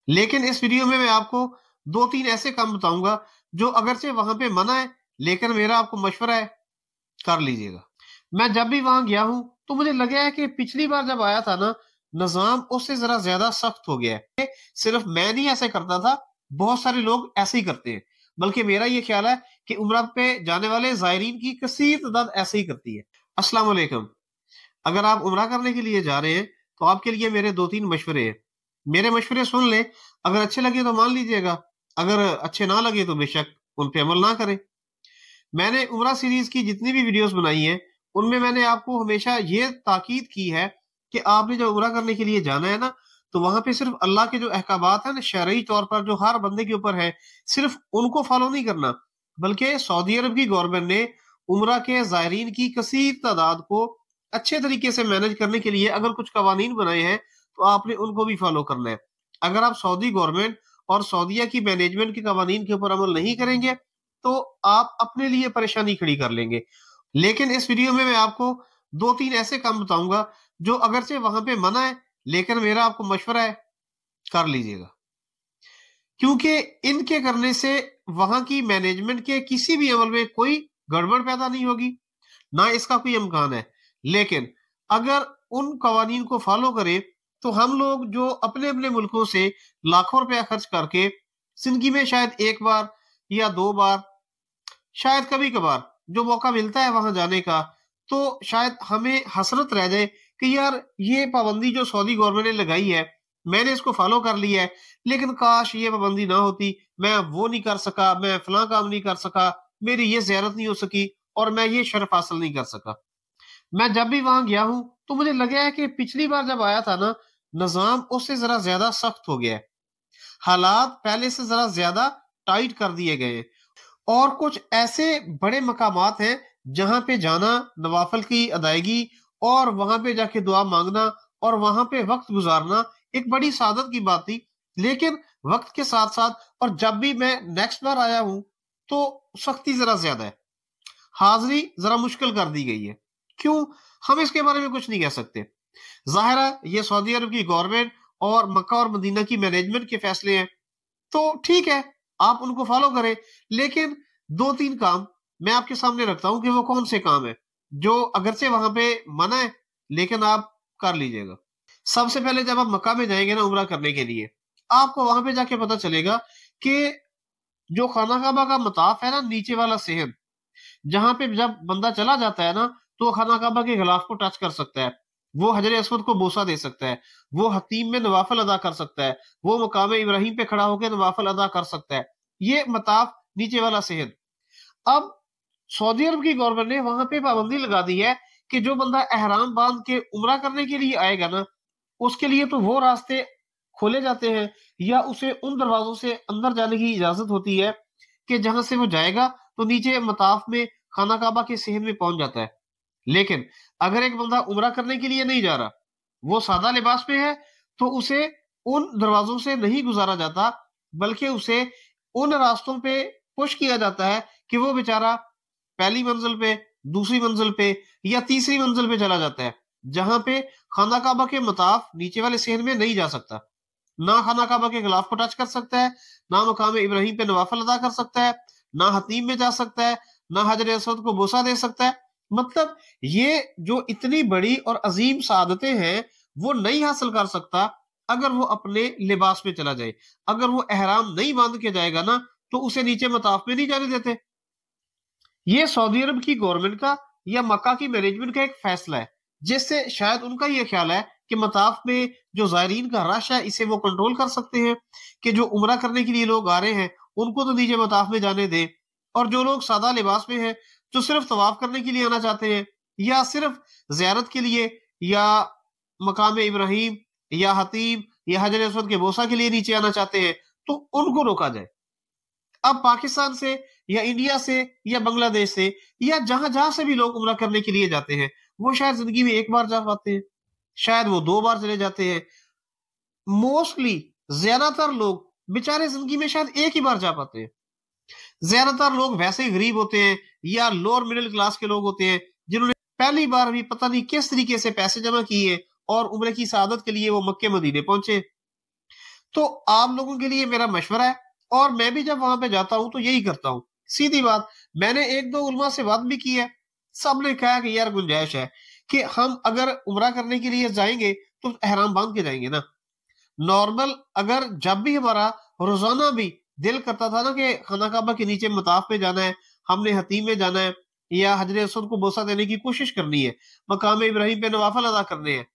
लेकिन इस वीडियो में मैं आपको 2-3 ऐसे काम बताऊंगा जो अगरचे वहां पे मना है, लेकिन मेरा आपको मशवरा है, कर लीजिएगा। मैं जब भी वहां गया हूं तो मुझे लगा है कि पिछली बार जब आया था ना, निजाम उससे जरा ज्यादा सख्त हो गया है। सिर्फ मैं नहीं ऐसे करता था, बहुत सारे लोग ऐसे ही करते हैं। बल्कि मेरा ये ख्याल है कि उम्रा पे जाने वाले जायरीन की कसीर तादाद ऐसे ही करती है। अस्सलाम वालेकुम। अगर आप उम्रा करने के लिए जा रहे हैं तो आपके लिए मेरे 2-3 मशवरे हैं। मेरे मशवरे सुन ले, अगर अच्छे लगे तो मान लीजिएगा, अगर अच्छे ना लगे तो बेशक उन पे अमल ना करें। मैंने उम्रा सीरीज की जितनी भी वीडियोस बनाई हैं, उनमें मैंने आपको हमेशा ये ताकीद की है कि आपने जब उम्रा करने के लिए जाना है ना, तो वहां पे सिर्फ अल्लाह के जो अहकामात है ना, शरई तौर पर जो हर बंदे के ऊपर है, सिर्फ उनको फॉलो नहीं करना, बल्कि सऊदी अरब की गवर्नमेंट ने उम्रा के जायरीन की कसीर तादाद को अच्छे तरीके से मैनेज करने के लिए अगर कुछ कवानीन बनाए हैं, तो आपने उनको भी फॉलो करना है। अगर आप सऊदी गवर्नमेंट और सऊदीया की मैनेजमेंट के कवानीन के ऊपर अमल नहीं करेंगे, तो आप अपने लिए परेशानी खड़ी कर लेंगे। लेकिन इस वीडियो में मैं आपको 2-3 ऐसे काम बताऊंगा जो अगरचे वहां पे मना है, लेकिन मेरा आपको मशवरा है, कर लीजिएगा। क्योंकि इनके करने से वहां की मैनेजमेंट के किसी भी अमल में कोई गड़बड़ पैदा नहीं होगी, ना इसका कोई इम्कान है। लेकिन अगर उन कवानीन को फॉलो करें, तो हम लोग जो अपने अपने मुल्कों से लाखों रुपया खर्च करके जिंदगी में शायद एक बार या दो बार, शायद कभी कभार जो मौका मिलता है वहां जाने का, तो शायद हमें हसरत रह जाए कि यार ये पाबंदी जो सऊदी गवर्नमेंट ने लगाई है, मैंने इसको फॉलो कर लिया है, लेकिन काश ये पाबंदी ना होती, मैं वो नहीं कर सका, मैं फलां काम नहीं कर सका, मेरी ये ज़ियारत नहीं हो सकी और मैं ये शर्फ हासिल नहीं कर सका। मैं जब भी वहां गया हूं तो मुझे लगा है कि पिछली बार जब आया था ना, निजाम उससे जरा ज्यादा सख्त हो गया है। हालात पहले से जरा ज्यादा टाइट कर दिए गए हैं। और कुछ ऐसे बड़े मकामात हैं जहां पे जाना, नवाफल की अदायगी और वहां पे जाके दुआ मांगना और वहां पे वक्त गुजारना एक बड़ी सादत की बात थी। लेकिन वक्त के साथ साथ और जब भी मैं नेक्स्ट बार आया हूं, तो सख्ती जरा ज्यादा है, हाजिरी जरा मुश्किल कर दी गई है। क्यों? हम इसके बारे में कुछ नहीं कह सकते। जाहिर है ये सऊदी अरब की गवर्नमेंट और मक्का और मदीना की मैनेजमेंट के फैसले हैं, तो ठीक है, आप उनको फॉलो करें। लेकिन 2-3 काम मैं आपके सामने रखता हूं कि वो कौन से काम है जो अगरचे वहां पे मना है, लेकिन आप कर लीजिएगा। सबसे पहले जब आप मक्का में जाएंगे ना उम्रा करने के लिए, आपको वहां पे जाके पता चलेगा कि जो खाना काबा का मताफ है ना, नीचे वाला सेहन, जहां पे जब बंदा चला जाता है ना, तो वो खाना काबा के गिलाफ को टच कर सकता है, वो हजर अस्वद को बोसा दे सकता है, वो हतीम में नवाफल अदा कर सकता है, वो मकाम इब्राहिम पे खड़ा होकर नवाफल अदा कर सकता है। ये मताफ नीचे वाला सेहन। अब सऊदी अरब की गवर्नमेंट ने वहां पे पाबंदी लगा दी है कि जो बंदा एहराम बांध के उम्रा करने के लिए आएगा ना, उसके लिए तो वो रास्ते खोले जाते हैं या उसे उन दरवाजों से अंदर जाने की इजाजत होती है कि जहां से वो जाएगा तो नीचे मताफ में खाना काबा के सेहन में पहुंच जाता है। लेकिन अगर एक बंदा उम्रा करने के लिए नहीं जा रहा, वो सादा लिबास में है, तो उसे उन दरवाजों से नहीं गुजारा जाता, बल्कि उसे उन रास्तों पे पुश किया जाता है कि वो बेचारा पहली मंजिल पे, दूसरी मंजिल पे या तीसरी मंजिल पे चला जाता है, जहां पे खाना काबा के मताफ नीचे वाले सेहन में नहीं जा सकता। ना खाना काबा के गिलाफ को टच कर सकता है, ना मकाम इब्राहिम पे नवाफल अदा कर सकता है, ना हतीम में जा सकता है, ना हजर असवद को बोसा दे सकता है। मतलब ये जो इतनी बड़ी और अजीम सादतें हैं, वो नहीं हासिल कर सकता अगर वो अपने लिबास में चला जाए। अगर वो एहराम नहीं बांध के जाएगा ना, तो उसे नीचे मताफ में नहीं जाने देते। ये सऊदी अरब की गवर्नमेंट का या मक्का की मैनेजमेंट का एक फैसला है, जिससे शायद उनका ये ख्याल है कि मताफ में जो जायरीन का रश है, इसे वो कंट्रोल कर सकते हैं, कि जो उम्रा करने के लिए लोग आ रहे हैं उनको तो नीचे मताफ में जाने दें, और जो लोग सादा लिबास में हैं, जो सिर्फ तवाफ करने के लिए आना चाहते हैं या सिर्फ जियारत के लिए या मकाम इब्राहिम या हतीम या हजर असवद के बोसा के लिए नीचे आना चाहते हैं, तो उनको रोका जाए। अब पाकिस्तान से या इंडिया से या बांग्लादेश से या जहां जहां से भी लोग उम्रा करने के लिए जाते हैं, वो शायद जिंदगी में एक बार जा पाते हैं, शायद वो दो बार चले जाते हैं। मोस्टली ज्यादातर लोग बेचारे जिंदगी में शायद एक ही बार जा पाते हैं। ज्यादातर लोग वैसे ही गरीब होते हैं या लोअर मिडिल क्लास के लोग होते हैं, जिन्होंने पहली बार भी पता नहीं किस तरीके से पैसे जमा किए और उम्र की सादत के लिए वो मक्के मदीने पहुंचे। तो आप लोगों के लिए मेरा मशवरा है, और मैं भी जब वहां पे जाता हूं तो यही करता हूं। सीधी बात, मैंने एक दो उलमा से बात भी की है, सबने कहा कि यार गुंजाइश है कि हम अगर उम्रा करने के लिए जाएंगे तो एहराम बांध के जाएंगे ना। नॉर्मल अगर जब भी हमारा रोजाना भी दिल करता था ना कि खाना काबा के नीचे मताफ पे जाना है, हमने हतीम में जाना है, या हजर असवद को बोसा देने की कोशिश करनी है, मकाम इब्राहिम पे नवाफल अदा करने हैं,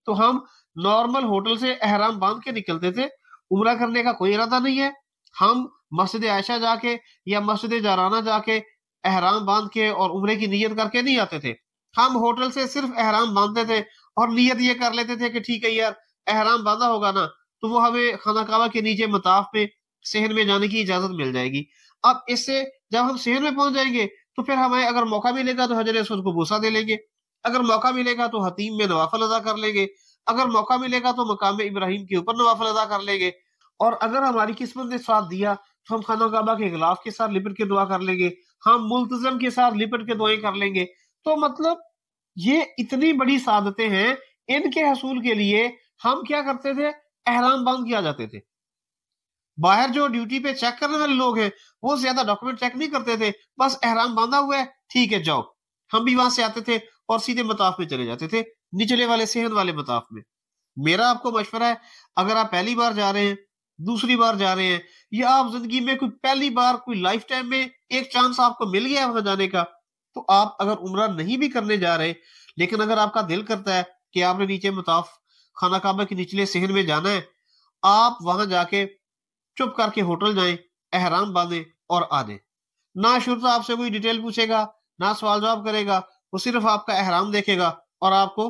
तो हम नॉर्मल होटल से एहराम बांध के निकलते थे। उम्रा करने का कोई इरादा नहीं है, हम मस्जिद आयशा जाके या मस्जिद जाराना जाके एहराम बांध के और उम्रे की नीयत करके नहीं आते थे। हम होटल से सिर्फ एहराम बांधते थे और नीयत ये कर लेते थे कि ठीक है यार, एहराम बांधा होगा ना तो वो हमें खाना काबा के नीचे मताफ पे शहर में जाने की इजाजत मिल जाएगी। अब इससे जब हम शहर में पहुंच जाएंगे तो फिर हमें अगर मौका मिलेगा तो हजर असवद को बोसा दे लेंगे, अगर मौका मिलेगा तो हतीम में नवाफल अदा कर लेंगे, अगर मौका मिलेगा तो मकाम इब्राहिम के ऊपर नवाफल अदा कर लेंगे, और अगर हमारी किस्मत ने साथ दिया तो हम खाना काबा के गिलाफ के साथ लिपट के दुआ कर लेंगे, हम मुल्तजम के साथ लिपट के दुआएं कर लेंगे। तो मतलब ये इतनी बड़ी सादतें हैं, इनके हसूल के लिए हम क्या करते थे, एहराम बांध के आ जाते थे। बाहर जो ड्यूटी पे चेक करने वाले लोग हैं वो ज्यादा डॉक्यूमेंट चेक नहीं करते थे, बस एहराम बांधा हुआ है ठीक है जाओ। हम भी वहां से आते थे और सीधे मताफ में चले जाते थे, निचले वाले सेहत वाले मताफ में। मेरा आपको मशवरा है, अगर आप पहली बार जा रहे हैं, दूसरी बार जा रहे हैं, या आप जिंदगी में कोई पहली बार कोई लाइफ टाइम में एक चांस आपको मिल गया है वहां जाने का, तो आप अगर उम्रा नहीं भी करने जा रहे, लेकिन अगर आपका दिल करता है कि आपने नीचे मताफ खाना काबा के निचले शहर में जाना है, आप वहां जाके चुप करके होटल जाएं, एहराम बांधें और आ जाएं। ना शुरू आपसे कोई डिटेल पूछेगा, ना सवाल जवाब करेगा, वो सिर्फ आपका एहराम देखेगा और आपको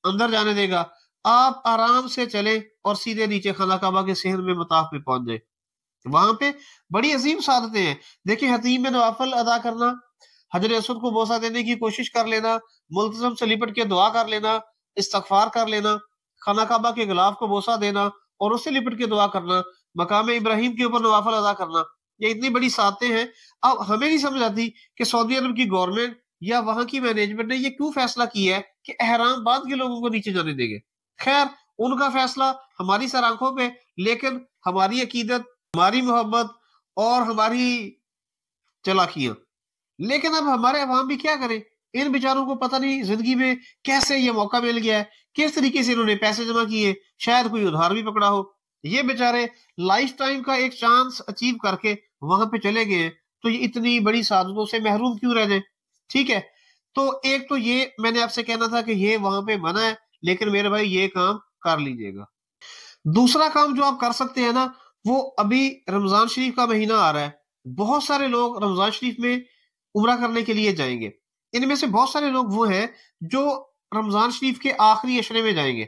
अंदर जाने देगा। आप आराम से चले और सीधे नीचे खाना काबा के शहर में मताफ में पहुंच जाए। वहां पे बड़ी अजीम सादतें हैं। देखिए, हतीम में नवाफल अदा करना, हजर असवद को बोसा देने की कोशिश कर लेना, मुल्तजम से लिपट के दुआ कर लेना, इस्तगफार कर लेना, खाना काबा के गिलाफ को बोसा देना और उससे लिपट के दुआ करना, मकाम इब्राहिम के ऊपर नवाफल अदा करना, ये इतनी बड़ी सादतें हैं। अब हमें नहीं समझ आती कि सऊदी अरब की गवर्नमेंट या वहां की मैनेजमेंट ने ये क्यों फैसला किया है कि एहराम बांध के लोगों को नीचे जाने देंगे। खैर, उनका फैसला हमारी सर आंखों पे, लेकिन हमारी अकीदत, हमारी मोहब्बत और हमारी चालाकियां। लेकिन अब हमारे अवाम भी क्या करें, इन बेचारों को पता नहीं जिंदगी में कैसे ये मौका मिल गया है, किस तरीके से इन्होंने पैसे जमा किए, शायद कोई उधार भी पकड़ा हो, ये बेचारे लाइफ टाइम का एक चांस अचीव करके वहां पे चले गए हैं, तो ये इतनी बड़ी सादतों से महरूम क्यों रह जाए। ठीक है, तो एक तो ये मैंने आपसे कहना था कि ये वहां पे मना है, लेकिन मेरे भाई ये काम कर लीजिएगा। दूसरा काम जो आप कर सकते हैं ना, वो अभी रमजान शरीफ का महीना आ रहा है, बहुत सारे लोग रमजान शरीफ में उम्रा करने के लिए जाएंगे। इनमें से बहुत सारे लोग वो हैं जो रमजान शरीफ के आखिरी अशरे में जाएंगे।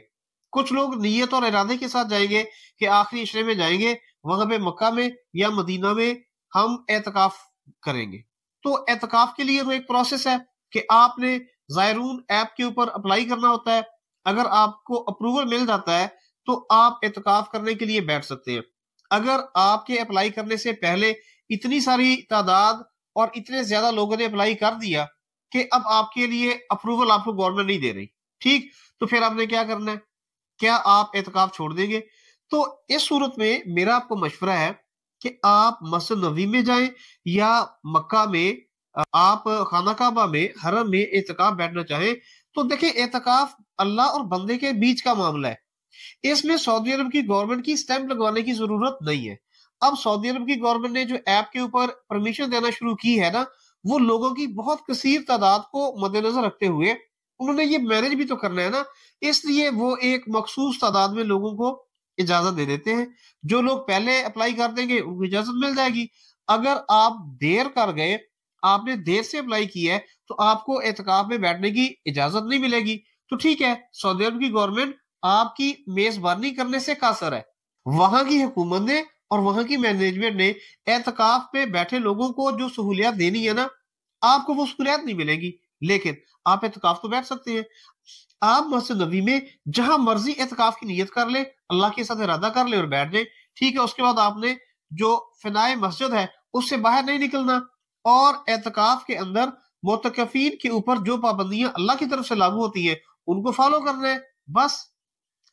कुछ लोग नीयत और इरादे के साथ जाएंगे कि आखिरी अशरे में जाएंगे, वहां पे मक्का में या मदीना में हम एतकाफ करेंगे। तो एतकाफ के लिए तो एक प्रोसेस है कि आपने ज़ायरून ऐप के ऊपर अप्लाई करना होता है। अगर आपको अप्रूवल मिल जाता है तो आप एतकाफ करने के लिए बैठ सकते हैं। अगर आपके अप्लाई करने से पहले इतनी सारी तादाद और इतने ज्यादा लोगों ने अप्लाई कर दिया कि अब आपके लिए अप्रूवल आपको गवर्नमेंट नहीं दे रही, ठीक, तो फिर आपने क्या करना है, क्या आप एतकाफ छोड़ देंगे? तो इस सूरत में मेरा आपको मशवरा है कि आप मस्जिद नबी में जाएं या मक्का में, आप खाना काबा में, हरम में एतकाफ बैठना चाहें तो देखिए, एतकाफ अल्लाह और बंदे के बीच का मामला है। इसमें सऊदी अरब की गवर्नमेंट की स्टैंप लगवाने की जरूरत नहीं है। अब सऊदी अरब की गवर्नमेंट ने जो ऐप के ऊपर परमिशन देना शुरू की है ना, वो लोगों की बहुत कसीर तादाद को मद्देनजर रखते हुए उन्होंने ये मैनेज भी तो करना है ना, इसलिए वो एक मखसूस तादाद में लोगों को इजाजत दे देते हैं। जो लोग पहले अप्लाई कर देंगे उनको इजाजत मिल जाएगी। अगर आप देर कर गए, आपने देर से अप्लाई किया है, तो आपको एतकाफ में बैठने की इजाजत नहीं मिलेगी। तो ठीक है, सऊदी अरब की गवर्नमेंट आपकी मेजबानी करने से कासर है। वहां की हुकूमत ने और वहां की मैनेजमेंट ने एतकाफ पे बैठे लोगों को जो सहूलियत देनी है ना, आपको वो सहूलियत नहीं मिलेगी, लेकिन आप एतकाफ तो बैठ सकते हैं। आप मस्जिद नबी में जहां मर्जी एतकाफ की नियत कर ले, अल्लाह के साथ इरादा कर ले और बैठ जाए, ठीक है। उसके बाद आपने जो फिनाए मस्जिद है उससे बाहर नहीं निकलना, और एतकाफ के अंदर मुतकफीन के ऊपर जो पाबंदियां अल्लाह की तरफ से लागू होती है उनको फॉलो करना है, बस।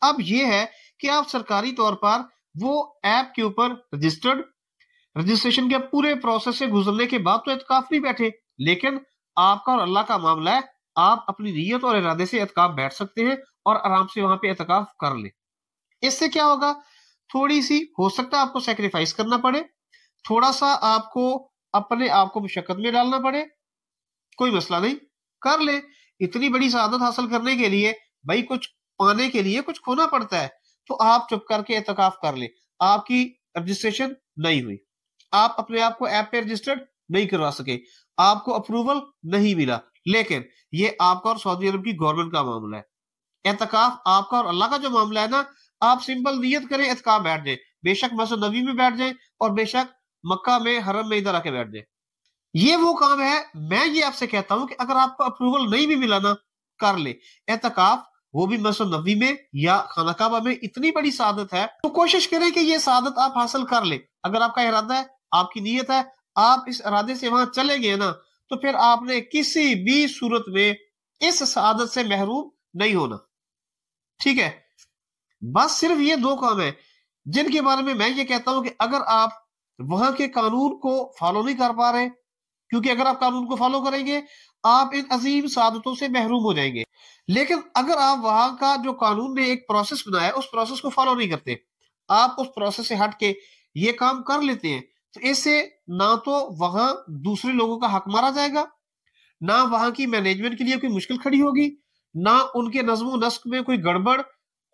अब ये है कि आप सरकारी तौर पर वो ऐप के ऊपर रजिस्ट्रेशन के पूरे प्रोसेस से गुजरने के बाद तो एतकाफ नहीं बैठे, लेकिन आपका और अल्लाह का मामला है, आप अपनी नीयत और इरादे से एतकाफ बैठ सकते हैं और आराम से वहां पे एतकाफ कर ले। इससे क्या होगा, थोड़ी सी हो सकता है आपको सेक्रीफाइस करना पड़े, थोड़ा सा आपको अपने आप को मुशक्कत में डालना पड़े, कोई मसला नहीं, कर ले। इतनी बड़ी सआदत हासिल करने के लिए भाई कुछ पाने के लिए कुछ खोना पड़ता है, तो आप चुप करके एतकाफ कर ले। आपकी रजिस्ट्रेशन नहीं हुई, आप अपने आप को ऐप पे रजिस्टर्ड नहीं करवा सके, आपको अप्रूवल नहीं मिला, लेकिन ये आपका और सऊदी अरब की गवर्नमेंट का मामला है। एतकाफ आपका और अल्लाह का जो मामला है ना, आप सिंपल नियत करें, एतकाफ बैठ जाए, बेशक मस्जिद नबी में बैठ जाए और बेशक मक्का में हरम में इधर आके बैठ जाए। ये वो काम है, मैं ये आपसे कहता हूं कि अगर आपको अप्रूवल नहीं भी मिला ना, कर ले एतकाफ, वो भी मस्जिद नबी में या खाना काबा में। इतनी बड़ी सादत है तो कोशिश करें कि ये सादत आप हासिल कर ले। अगर आपका इरादा है, आपकी नीयत है, आप इस इरादे से वहां चले गए ना, तो फिर आपने किसी भी सूरत में इस सादत से महरूम नहीं होना। ठीक है, बस सिर्फ ये दो काम है जिनके बारे में मैं ये कहता हूं कि अगर आप वहां के कानून को फॉलो नहीं कर पा रहे, क्योंकि अगर आप कानून को फॉलो करेंगे आप इन अजीम सादतों से महरूम हो जाएंगे। लेकिन अगर आप वहां का जो कानून ने एक प्रोसेस बनाया उस प्रोसेस को फॉलो नहीं करते, आप उस प्रोसेस से हट के ये काम कर लेते हैं, तो इससे ना तो वहां दूसरे लोगों का हक मारा जाएगा, ना वहां की मैनेजमेंट के लिए कोई मुश्किल खड़ी होगी, ना उनके नज्म नस्क में कोई गड़बड़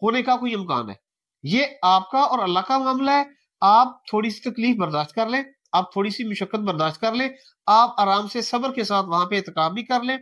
होने का कोई इम्कान है। ये आपका और अल्लाह का मामला है। आप थोड़ी सी तकलीफ बर्दाश्त कर लें, आप थोड़ी सी मुशक्कत बर्दाश्त कर लें, आप आराम से सब्र के साथ वहां पे एतकाफ भी कर लें।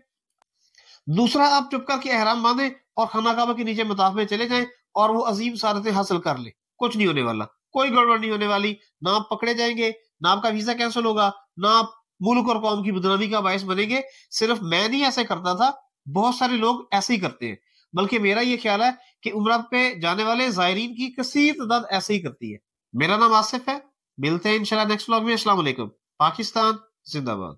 दूसरा, आप चुप करके एहराम बांधे और खाना काबा के नीचे मताफ में चले जाएं और वो अजीम सादतें हासिल कर ले। कुछ नहीं होने वाला, कोई गड़बड़ नहीं होने वाली, ना आप पकड़े जाएंगे, ना आपका वीजा कैंसिल होगा, ना आप मुल्क और कौम की बदनामी का बायस बनेंगे। सिर्फ मैं नहीं ऐसे करता था, बहुत सारे लोग ऐसे ही करते हैं। बल्कि मेरा ये ख्याल है कि उम्रा पे जाने वाले जायरीन की कसीर तादाद ऐसे ही करती है। मेरा नाम आसिफ है, मिलते हैं इंशाल्लाह नेक्स्ट व्लॉग में। अस्सलाम वालेकुम। पाकिस्तान जिंदाबाद।